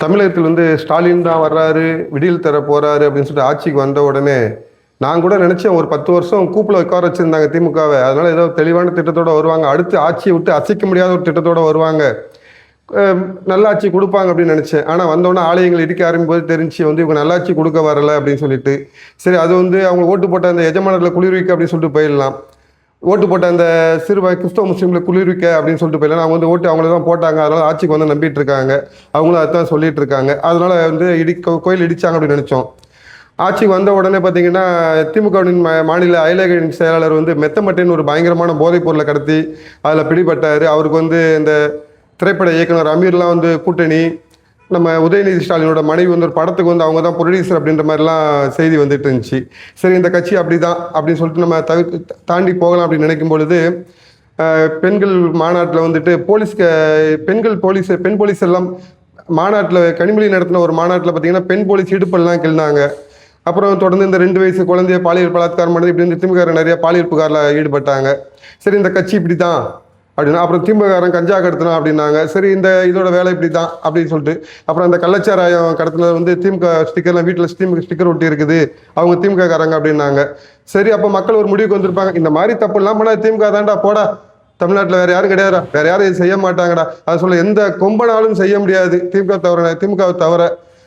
தமிழகத்தில் ஸ்டாலின் தான் வர்றாரு, விடியல் தர போறாரு அப்படின்னு சொல்லிட்டு ஆட்சிக்கு வந்த உடனே நான் கூட நினைச்சேன் ஒரு 10 வருஷம் கூப்பில் உட்கார வச்சிருந்தாங்க திமுகவை. அதனால ஏதோ தெளிவான திட்டத்தோட வருவாங்க, அடுத்து ஆட்சியை விட்டு அசைக்க முடியாத ஒரு திட்டத்தோட வருவாங்க, நல்லாட்சி கொடுப்பாங்க அப்படின்னு நினைச்சேன். ஆனால் வந்தோடனே ஆலயங்கள் இடிக்க ஆரம்பிக்கும்போது தெரிஞ்சு இவங்க நல்லாட்சி கொடுக்க வரல அப்படின்னு சொல்லிட்டு, சரி அது அவங்க ஓட்டு போட்ட அந்த எஜமானர்களை குளிர்விக்க அப்படின்னு சொல்லிட்டு போயிடலாம், ஓட்டு போட்ட அந்த கிறிஸ்தவ முஸ்லீம்களை குளிர்விக்க அப்படின்னு சொல்லிட்டு போயிடலாம். அவங்க ஓட்டு அவங்கள தான் போட்டாங்க, அதனால ஆட்சிக்கு நம்பிட்டு இருக்காங்க, அவங்களும் அதுதான் சொல்லிட்டு இருக்காங்க, அதனால கோயில் இடிச்சாங்க அப்படின்னு நினைச்சோம். ஆட்சிக்கு வந்த உடனே பார்த்தீங்கன்னா திமுகவின் மாநில அயலக செயலாளர் மெத்தமட்டின்னு ஒரு பயங்கரமான போதைப் பொருளை கடத்தி அதில் பிடிபட்டார். அவருக்கு இந்த திரைப்பட இயக்குனர் அமீர்லாம் கூட்டணி, நம்ம உதயநிதி ஸ்டாலினோட மனைவி ஒரு படத்துக்கு அவங்க தான் ப்ரொடியூசர் அப்படின்ற மாதிரிலாம் செய்தி வந்துட்டு இருந்துச்சு. சரி இந்த கட்சி அப்படி தான் அப்படின்னு சொல்லிட்டு நம்ம தாண்டி போகலாம் அப்படின்னு நினைக்கும் பொழுது பெண்கள் மாநாட்டில் பெண் போலீஸ் எல்லாம் மாநாட்டில் கனிமொழி நடத்தின ஒரு மாநாட்டில் பார்த்தீங்கன்னா பெண் போலீஸ் இடுப்பெல்லாம் கிள்னாங்க. அப்புறம் தொடர்ந்து இந்த 2 வயசு குழந்தைய பாலியல் பலாத்காரம் பண்ணது இப்படி திமுக நிறைய பாலியல் புகாரில் ஈடுபட்டாங்க. சரி இந்த கட்சி இப்படி தான் அப்படின்னா, அப்புறம் திமுககாரன் கஞ்சா கடத்தினா அப்படின்னாங்க. சரி இதோட வேலை இப்படி தான் அப்படின்னு சொல்லிட்டு, அப்புறம் அந்த கள்ளச்சாராயம் கடத்தினது திமுக ஸ்டிக்கர்லாம் வீட்டில் திமுக ஸ்டிக்கர் ஒட்டி இருக்குது, அவங்க திமுககாரங்க அப்படின்னாங்க. சரி அப்போ மக்கள் ஒரு முடிவுக்கு வந்திருப்பாங்க, இந்த மாதிரி தப்பு எல்லாம் பண்ணா திமுக தாண்டா போடா, தமிழ்நாட்டில் வேற யாரும் கிடையாதா, வேற யாரும் இது செய்ய மாட்டாங்கடா, அது சொல்ல எந்த கொம்பனாலும் செய்ய முடியாது திமுகவை தவிர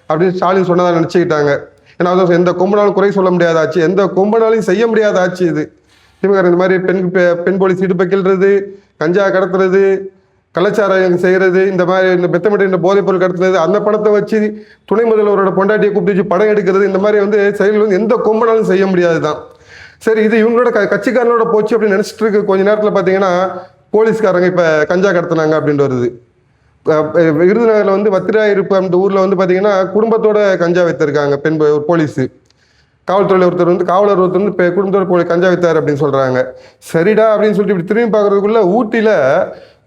அப்படின்னு ஸ்டாலின் சொன்னதான் நினச்சிக்கிட்டாங்க. ஏன்னா எந்த கொம்பனாலும் குறை சொல்ல முடியாத ஆச்சு, எந்த கொம்பனாலும் செய்ய முடியாத ஆச்சு இது. திமுக இந்த மாதிரி பெண் போலீஸ் இடுப்பை கிள்றது, கஞ்சா கடத்துறது, கலாச்சாரம் செய்கிறது, இந்த மாதிரி இந்த மெத்தமெட்ட போதைப் பொருள் கடத்துறது, அந்த பணத்தை வச்சு துணை முதல்வரோட பொண்டாட்டியை கூப்பிட்டு வச்சு படம் எடுக்கிறது, இந்த மாதிரி செயல்கள் எந்த கொம்பனாலும் செய்ய முடியாது தான். சரி இது இவங்களோட கட்சிக்காரனோட போச்சு அப்படின்னு நினைச்சிட்டு இருக்கு. கொஞ்ச நேரத்தில் பார்த்தீங்கன்னா போலீஸ்காரங்க இப்போ கஞ்சா கடத்தினாங்க அப்படின்ட்டு வருது. விருதுநகரில் வத்திராயிருப்பு அந்த ஊரில் பார்த்தீங்கன்னா குடும்பத்தோட கஞ்சா வைத்திருக்காங்க போலீஸு. காவல்துறையில் காவலர் ஒருத்தர் குடும்பத்தோட கஞ்சா வைத்தார் அப்படின்னு சொல்கிறாங்க. சரிடா அப்படின்னு சொல்லிட்டு இப்படி திரும்பி பார்க்குறதுக்குள்ள ஊட்டியில்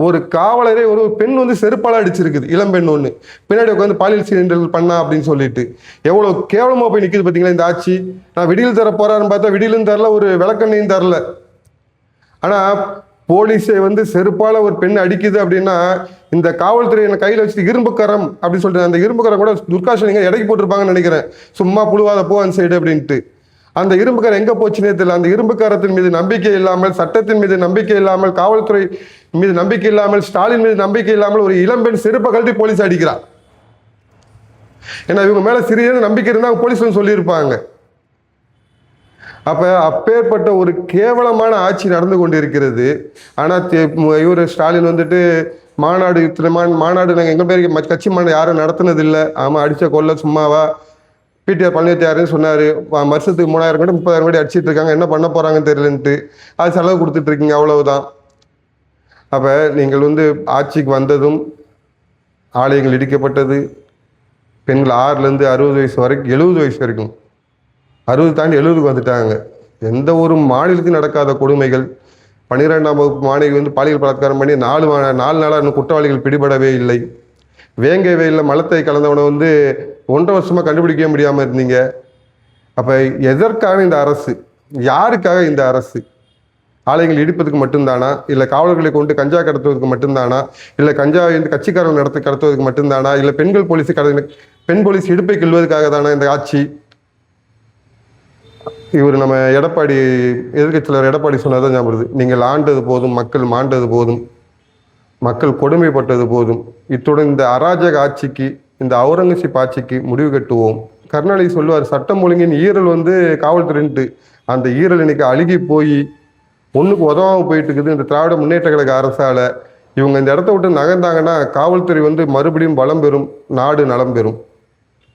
ஒரு காவலரே ஒரு பெண் செருப்பால் அடிச்சிருக்குது, இளம்பெண் ஒன்று, பின்னாடி உட்காந்து பாலியல் சீண்டல் பண்ணா அப்படின்னு சொல்லிட்டு. எவ்வளோ கேவலமாக போய் நிற்குது பார்த்தீங்களா இந்த ஆட்சி. நான் விடியல் தர போறாருன்னு பார்த்தா விடியலும் தரல, ஒரு விளக்கண்ணையும் தரல. ஆனால் போலீஸை செருப்பால ஒரு பெண் அடிக்குது அப்படின்னா இந்த காவல்துறை கையில் வச்சுட்டு இரும்பு கரம் அப்படின்னு சொல்லிட்டு, அந்த இரும்பு கரம் கூட துர்காஷன் எடைக்கு போட்டிருப்பாங்கன்னு நினைக்கிறேன், சும்மா புழுவாத போ அந்த சைடு அப்படின்ட்டு. அந்த இரும்பு கரம் எங்கே போச்சுன்னே தெரியல. அந்த இரும்பு கரத்தின் மீது நம்பிக்கை இல்லாமல், சட்டத்தின் மீது நம்பிக்கை இல்லாமல், காவல்துறை மீது நம்பிக்கை இல்லாமல், ஸ்டாலின் மீது நம்பிக்கை இல்லாமல் ஒரு இளம்பெண் செருப்பை கழட்டி போலீஸ் அடிக்கிறார். ஏன்னா இவங்க மேல சிறிய நம்பிக்கை இருந்தால் போலீஸ் சொல்லியிருப்பாங்க. அப்ப அப்பேற்பட்ட ஒரு கேவலமான ஆட்சி நடந்து கொண்டிருக்கிறது. ஆனா இவர் ஸ்டாலின் மாநாடு நாங்கள் எங்கள் பேருக்கு கட்சி மாநாடு யாரும் நடத்தினது இல்லை. ஆமாம் அடித்த கொள்ள சும்மாவா, பிடிஆர் பழனிசாமியாருன்னு சொன்னார், வருஷத்துக்கு 3000 கோடி 30,000 கோடி அடிச்சிட்டு இருக்காங்க, என்ன பண்ண போகிறாங்கன்னு தெரியலன்ட்டு அது செலவு கொடுத்துட்டு இருக்கீங்க, அவ்வளவுதான். அப்போ நீங்கள் ஆட்சிக்கு வந்ததும் ஆலயங்கள் இடிக்கப்பட்டது, பெண்கள் 6லேருந்து 60 வயசு வரைக்கும் 70 வயசு வரைக்கும் 60 தாண்டி 70க்கு வந்துட்டாங்க. எந்த ஒரு மாநிலத்திலும் நடக்காத கொடுமைகள். 12ஆம் வகுப்பு மாணவி பாலியல் பலாத்காரம் பண்ணி 4 நாளாக இன்னும் குற்றவாளிகள் பிடிபடவே இல்லை. வேங்கை வெயிலில் மலத்தை கலந்தவனை 1.5 வருஷமாக கண்டுபிடிக்க முடியாமல் இருந்தீங்க. அப்போ எதற்காக இந்த அரசு, யாருக்காக இந்த அரசு? ஆலயங்கள் இடிப்பதுக்கு மட்டும்தானா, இல்லை காவலர்களை கொண்டு கஞ்சா கடத்துவதற்கு மட்டும்தானா, இல்லை கஞ்சா கட்சிக்காரர்கள் கடத்துவதற்கு மட்டும்தானா, இல்லை பெண் போலீஸ் இடுப்பை கிள்வதற்காக தானா இந்த ஆட்சி? இவர் நம்ம எடப்பாடி எதிர்கட்சியாளர் எடப்பாடி சொன்னதான் ஞாபகம், நீங்கள் ஆண்டது போதும், மக்கள் மாண்டது போதும், மக்கள் கொடுமைப்பட்டது போதும், இத்துடன் இந்த அராஜக ஆட்சிக்கு, இந்த அவுரங்கசீப் ஆட்சிக்கு முடிவு கட்டுவோம். கருணாநிதி சொல்லுவார், சட்டம் ஒழுங்கின் ஈரல் காவல்துறைன்ட்டு. அந்த ஈரல் இன்னைக்கு அழுகி போய் ஒன்றுக்கு உதவாமல் போயிட்டு இருக்குது இந்த திராவிட முன்னேற்ற கழக அரசால். இவங்க இந்த இடத்த விட்டு நகர்ந்தாங்கன்னா காவல்துறை மறுபடியும் பலம் பெறும், நாடு நலம் பெறும்.